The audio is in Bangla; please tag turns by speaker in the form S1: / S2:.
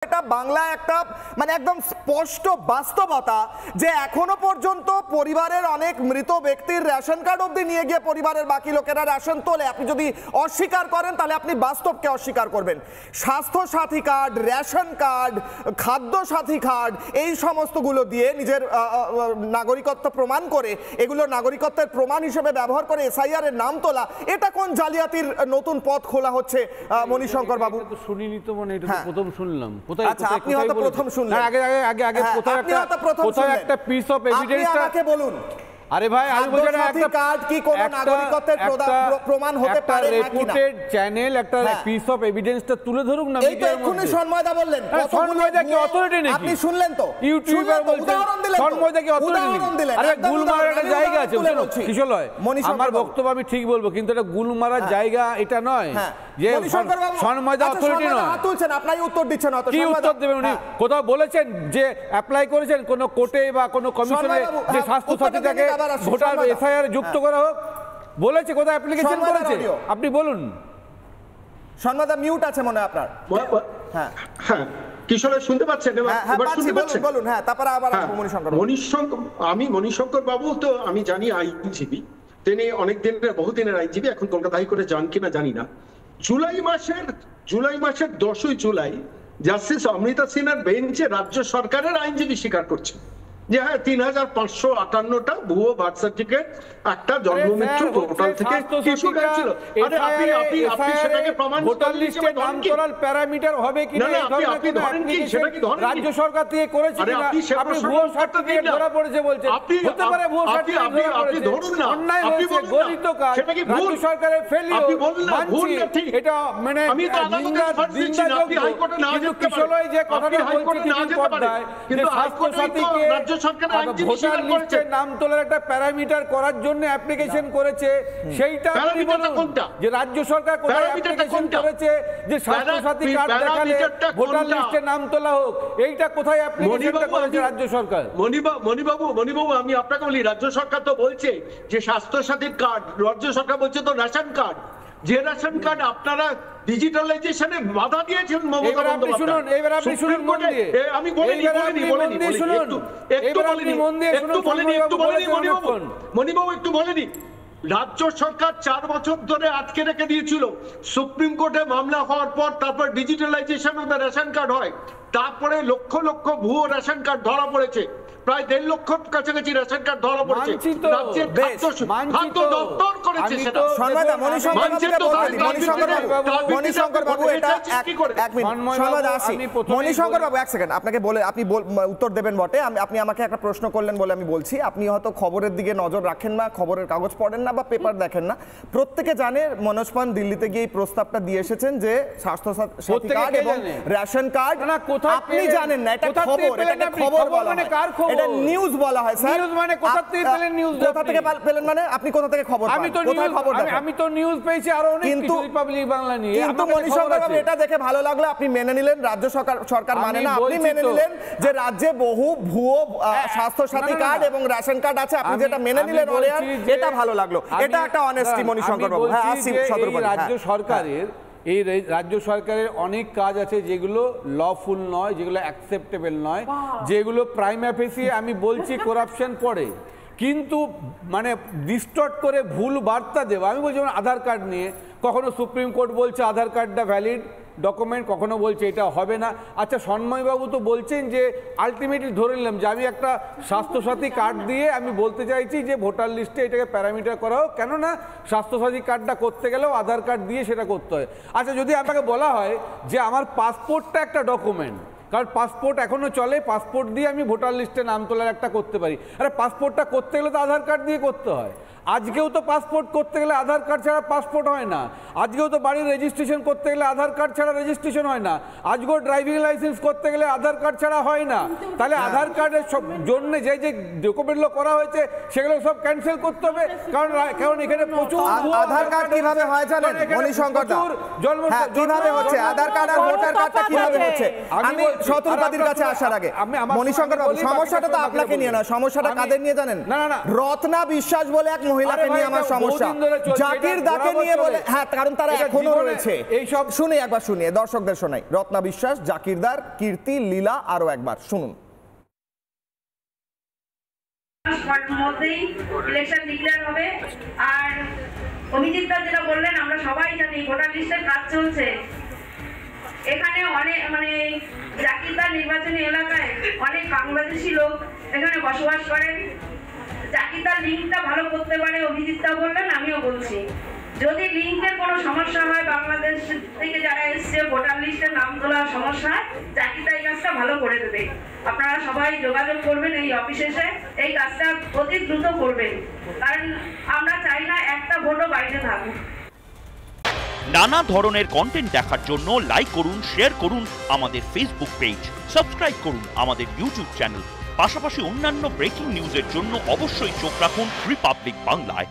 S1: এটা বাংলা একটা মানে একদম স্পষ্ট বাস্তবতা যে এখনো পর্যন্ত পরিবারের অনেক মৃত ব্যক্তির রেশন কার্ড অবধি নিয়ে গিয়ে পরিবারের বাকি লোকেরা রেশন তোলে। আপনি যদি অস্বীকার করেন তাহলে আপনি বাস্তবকে অস্বীকার করবেন। স্বাস্থ্য সাথী কার্ড, রেশন কার্ড, খাদ্য সাথী কার্ড, এই সমস্তগুলো দিয়ে নিজের নাগরিকত্ব প্রমাণ করে, এগুলো নাগরিকত্বের প্রমাণ হিসেবে ব্যবহার করে এসআইআর এর নাম তোলা, এটা কোন জালিয়াতির নতুন পথ খোলা হচ্ছে মণিশঙ্কর বাবু?
S2: শুনিনি তো, মানে এটা প্রথম শুনলাম।
S1: আচ্ছা, আপনি হয়তো প্রথম শুনলেন।
S2: আগে কোথায় একটা পিস অফ এভিডেন্স
S1: আমাকে বলুন।
S2: আরে ভাই, আমি বলছি
S1: একটা কার্ড কি কোন নাগরিকত্বের প্রমাণ হতে পারে নাকি না?
S2: রেপুটেড চ্যানেল একটা পিস অফ এভিডেন্সটা তুলে ধরুক না।
S1: এই তো এক্ষুনি সন্ময়দা বললেন,
S2: সন্ময়দা কি অথরিটি নাকি?
S1: আপনি শুনলেন তো?
S2: ইউটিউবার বলছেন সন্ময়দা কি অথরিটি নাকি? আরে গুলমারার একটা জায়গা আছে, কিশোরয়, আমার বক্তব্য আমি ঠিক বলবো, কিন্তু এটা গুলমারার জায়গা এটা নয় যে সন্ময়দা অথরিটি নয়।
S1: হাত তুলছেন, আপনারই উত্তর দিচ্ছেন।
S2: কি উত্তর দেবেন উনি? কোথাও বলেছেন যে অ্যাপ্লাই করেছেন কোন কোর্টে বা কোন কমিশনে যে স্বাস্থ্য সাথীটাকে ভোটার এসআইআর যুক্ত করা হোক? বলেছে কোথায় অ্যাপ্লিকেশন করেছে? আপনি বলুন।
S1: সন্ময়দা মিউট আছে মনে হয় আপনার।
S3: হ্যাঁ হ্যাঁ, কিশোর শুনতে পাচ্ছেন? এবার শুনতে পাচ্ছেন?
S1: বলুন। হ্যাঁ, তারপরে আবার
S3: আমি মণিশঙ্কর বাবু তো আমি জানি আইনজীবী, তিনি অনেক দিনের বহুদিনের আইনজীবী, এখন কলকাতা হাইকোর্টে যান কিনা জানি না। জুলাই মাসের 10ই জুলাই জাস্টিস অমৃতা সিনহার বেঞ্চে রাজ্য সরকারের আইনজীবী স্বীকার করছে যে হ্যাঁ ৩,৫৫৮টা ভুয়ো বার্থ সার্টিফিকেট একটা জন্মমৃত্যু পোর্টাল থেকে ইস্যু হয়েছিল। আরে আপনি সেটাকে প্রমাণ
S2: ভোটার লিস্টে নাম তোলার প্যারামিটার হবে কি না?
S3: আপনি ধরেন কি? সেটা কি ধরেন?
S2: রাজ্য সরকার থেকে করেছে কিনা? আপনি ভুয়ো সার্টিফিকেট ধরা পড়েছে বলছেন। হতে পারে ভুয়ো সার্টিফিকেট
S3: আপনি ধরুন না,
S2: অন্যায়
S3: আপনি
S2: হয়েছে, গলিত কাজ,
S3: সেটা কি ভুল?
S2: রাজ্য সরকারের ফেলিও,
S3: আপনি বলুন না ভুল না ঠিক।
S2: এটা মানে
S3: আমি তো আদালতে ফাঁস দিচ্ছি না, আপনি হাইকোর্টে না যেতে পারেন।
S2: যে কথাটা
S3: হাইকোর্টে না যেতে পারেন, কিন্তু হাইকোর্টে তো রাজ্য সরকারের আইনজীবী স্বীকার করেছে
S2: নাম তোলার একটা প্যারামিটার করার জন্য অ্যাপ্লিকেশন করেছে। সেইটা আপনি বলুন যে রাজ্য সরকার কোথায় অ্যাপ্লিকেশন করেছে যে স্বাস্থ্য সাথী কার্ড দেখালে ভোটার লিস্টে নাম তোলা হোক, এইটা কোথায় অ্যাপ্লিকেশনটা করেছে রাজ্য সরকার?
S3: মণিবাবু, আমি আপনাকে বলি, রাজ্য সরকার তো বলছে যে স্বাস্থ্য সাথীর কার্ড, রাজ্য সরকার বলছে তো রেশন কার্ড, যে রেশন কার্ড আপনারা ডিজিটালাইজেশনে বাধা দিয়েছেন মমতা বন্দ্যোপাধ্যায়।
S2: এবার আপনি শুনুন মন দিয়ে।
S3: আমি বলিনি মণিবাবু, একটু বলেনি। রাজ্য সরকার 4 বছর ধরে আটকে রেখে দিয়েছিল, সুপ্রিম কোর্টে মামলা হওয়ার পর তারপর digitalization of the ration card হয়, তারপরে লক্ষ লক্ষ ভুয়ো রেশন কার্ড ধরা পড়েছে, প্রায় 1.5 লক্ষ কাছাকাছি রেশন কার্ড ধরা পড়েছে। রাজ্যের খাদ্য দপ্তর করেছে সেটা।
S1: মণিশঙ্কর বাবু এক সেকেন্ড, আপনাকে বলে আপনি উত্তর দেবেন বটে। আপনি আমাকে একটা প্রশ্ন করলেন বলে আমি বলছি। আপনি হয়তো খবরের দিকে নজর রাখেন না, খবরের কাগজ পড়েন না বা পেপার দেখেন না। প্রত্যেকে জানে মনোজ পান দিল্লিতে গিয়ে এই প্রস্তাবটা দিয়ে এসেছেন যে স্বাস্থ্য সাথী কার্ড এবং রেশন কার্ড। আপনি জানেন না, এটা খবর, এটা খবর বলা হয়, এটা নিউজ বলা হয়। স্যার
S2: নিউজ মানে কোথা থেকে পেলেন? নিউজ
S1: কোথা থেকে পেলেন মানে আপনি কোথা থেকে খবর পান? কোথায় খবর দেখেন?
S2: আমি তো নিউজ পেয়েছি আরো অনেক কিছু রিপাবলিক বাংলা নিয়ে।
S1: কিন্তু মণিশঙ্কর বাবু, এটা দেখে ভালো লাগলো, আপনি মেনে নিলেন রাজ্য সরকার মানে না, আপনি মেনে নিলেন যে রাজ্যে বহু ভুয়ো স্বাস্থ্য সাথী কার্ড এবং রেশন কার্ড আছে, আপনি যেটা মেনে নিলেন এটা ভালো লাগলো। এটা একটা অনেস্টি মণিশঙ্কর বাবু। হ্যাঁ, আসি সদরপাড়া।
S2: রাজ্য সরকারের রাজ্য সরকারের অনেক কাজ আছে যেগুলো লফুল নয়, যেগুলো অ্যাকসেপ্টেবল নয়, যেগুলো প্রাইমা ফেসি আমি বলছি করাপশন পড়ে, কিন্তু মানে ডিস্টর্ট করে ভুল বার্তা দেওয়া। আমি বলছি আধার কার্ড নিয়ে কখনো সুপ্রিম কোর্ট বলছে আধার কার্ডটা ভ্যালিড ডকুমেন্ট, কখনো বলছে এটা হবে না। আচ্ছা, সন্ময়বাবু তো বলছেন যে আলটিমেটলি ধরে নিলাম যে আমি একটা স্বাস্থ্যসাথী কার্ড দিয়ে আমি বলতে চাইছি যে ভোটার লিস্টে এটাকে প্যারামিটার করা হোক, কেননা স্বাস্থ্যসাথী কার্ডটা করতে গেলেও আধার কার্ড দিয়ে সেটা করতে হয়। আচ্ছা, যদি আপনাকে বলা হয় যে আমার পাসপোর্টটা একটা ডকুমেন্ট, কারণ পাসপোর্ট এখনো চলে, পাসপোর্ট দিয়ে আমি ভোটার লিস্টে নাম তোলার একটা করতে পারি। আরে পাসপোর্টটা করতে গেলে তো আধার কার্ড দিয়ে করতে হয়। আজকেও তো পাসপোর্ট করতে গেলে আধার কার্ড ছাড়া পাসপোর্ট হয় না। আজকেও তো বাড়ির রেজিস্ট্রেশন করতে গেলে আধার কার্ড ছাড়া রেজিস্ট্রেশন হয় না। আজকেও ড্রাইভিং লাইসেন্স করতে গেলে আধার কার্ড ছাড়া হয় না। তাহলে আধার কার্ডের সব জন্য যে ডকুমেন্টগুলো করা হয়েছে সেগুলো সব ক্যান্সেল করতে হবে, কারণ এখানে প্রচুর।
S1: আধার কার্ড কিভাবে হয় জানেন মণিশঙ্কর দা? কিভাবে হচ্ছে আধার কার্ড আর ভোটার কার্ডটা কিভাবে হচ্ছে? শতরূপাদির কাছে আসার আগে মণিশঙ্কর বাবু, সমস্যাটা তো আপনাকে নিয়ে না, সমস্যাটা কাদের নিয়ে জানেন? রত্না বিশ্বাস বলে এক মহিলাকে নিয়ে আমার সমস্যা, জাকির দাকে নিয়ে বলে, হ্যাঁ কারণ তারা এখনো রয়েছে। এইসব শুনে একবার শুনিয়ে দর্শকদের শোনাই। রত্না বিশ্বাস, জাকির দার, কীর্তি, লীলা, আরো একবার শুনুন।
S4: মধ্যেই ইলেকশন ডিক্লেয়ার হবে। আর অভিজিৎ দা যেটা বললেন, আমরা সবাই জানি ভোটার লিস্টের কাজ চলছে। এখানে অনেক মানে জাকিরদার নির্বাচনী এলাকায় অনেক বাংলাদেশি লোক এখানে বসবাস করেন। জাকিরদার লিঙ্কটা ভালো করতে পারে, অভিজিৎ দা বললেন, আমিও বলছি। যদি লিঙ্কের কোনো সমস্যা হয়, বাংলাদেশ থেকে যারা এসছে ভোটার লিস্টের নাম তোলার সমস্যা, জাকিরদা এই কাজটা ভালো করে দেবে। আপনারা সবাই যোগাযোগ করবেন এই অফিসে এসে, এই কাজটা অতি দ্রুত করবেন, কারণ আমরা চাই না একটা ভোটও বাইরে থাকুক।
S5: নানা ধরনের কন্টেন্ট দেখার জন্য লাইক করুন, শেয়ার করুন আমাদের ফেসবুক পেজ, সাবস্ক্রাইব করুন আমাদের ইউটিউব চ্যানেল। পাশাপাশি অন্যান্য ব্রেকিং নিউজের জন্য অবশ্যই চোখ রাখুন রিপাবলিক বাংলায়।